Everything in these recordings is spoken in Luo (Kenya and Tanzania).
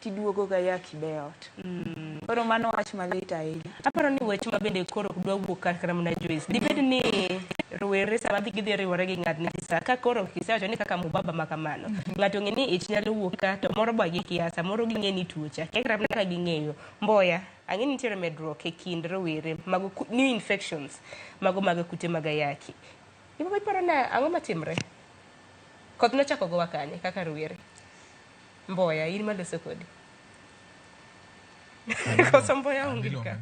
tiduogo ga yaki beot. Koro mano wach malit ahinya. Aparo ni weche mabende koro dwa wuok kar mana Joyce. Dibed ni rowere sama gidhi riwore gi ng'at nisa ka koro kisewacho ni kaka mubaba ma kamano. Ng'ato ng'e ni ich nyalo wuok ka to moro ba gi kiasa, moro ging'e ni tuocha. Kekra ka ging'eyo. Mboya, ang'e ni nitiere medruok e kind rowere mag new infections mago mag kute mag ayaki. Ibo iparo na ang'o matimre? Koth nochako gowa kanye kaka rowere. Mboya, in maloso kodi. Kosa Mboya ungika.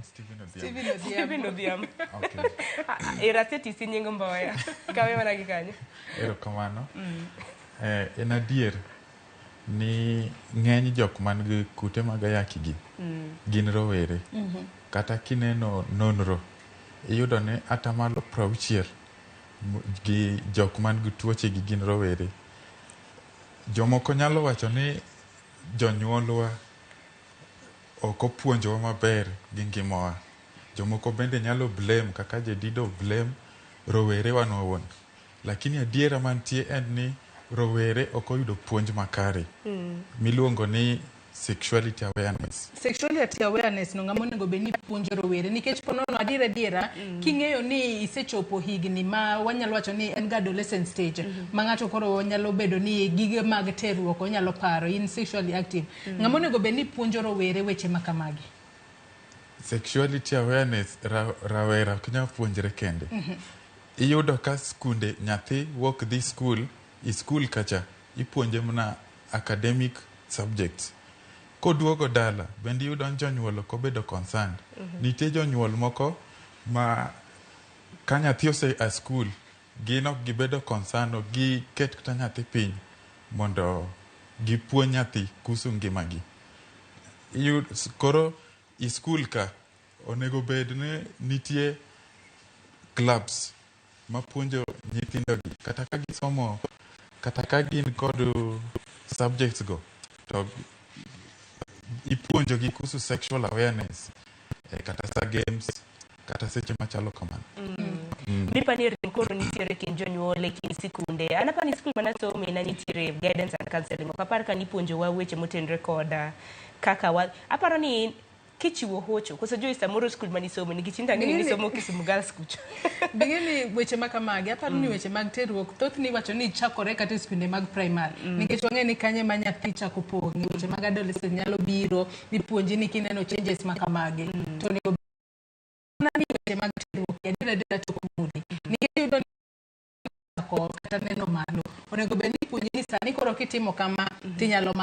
Steven Odhiambo. Okay. Iraseti si nyingo Mboya. Kawe mana gi kanye. Erokamano. En adier ni ng'eny jok man gi kute mag ayaki gi gin rowere. Kata kineno nonro iyudo ni atamalo 60 gi jok man gi tuoche gi gin rowere. Jomoko nyalo wacho ni jonyuolwa ok opuonjowa maber gi ngimawa. Jomoko bende nyalo blame kaka jedido blame rowere wan owuon. Lakini adiera mantie en ni rowere ok oyudo puonj makare miluongo ni sexuality awareness. Sexuality awareness no ngamo nego beni puonjo rowere nikech pono no adiera king'eyo ni isechopo higni ma wanyalo wacho ni en adolescent stage ma ng'ato koro nyalo bedo ni gige mag terruok onyalo paro in sexually active. Ngamo nego beni puonjo rowere weche makamagi. Sexuality awareness rawera knya puonjre kende. Iyudo ka skunde nyathi walk this school kacha ipuonje mna academic subjects. Koduogo dala bende yudo jonyuol ko bedo concerned. Nitie jonyuol moko ma ka nyathi ose a school gino gibedo concerned gi ket kata nyathi piny mondo gipuonj nyathi kuhusu ngimagi. Koro school ka onego bed ni nitie clubs mapuonjo nyithindogi kata ka gisomo kata ka gin kod subjects go to ipuonjo gi kuhusu sexual awareness kata sa games kata seche machalo kamano. Mipani koro nitiere kin jonyuol e kin sikunde. Anapani skul manasome na nitiere guidance and counseling. Aparo ka nipuonjo wa weche motenre koda kaka wa aparo ni kichiwo hocho koso Joyce samoro skul manisomo ni gichinda ngini ni somo Kisumu Girls School. Bigini weche makamagi aparo ni weche mag terruok thothni wacho ni chakore kata skunde mag primary nikech wang'e ni kanye ma nyathi chako pong' weche mag adolescent nyalo biro ipuonji ni kineno changes makamagi to nego ni weche mag terruok adiera choko mudi nikech yudo kata neno malo onego bed ni puonji ni sani koro kitimo kama tinyalo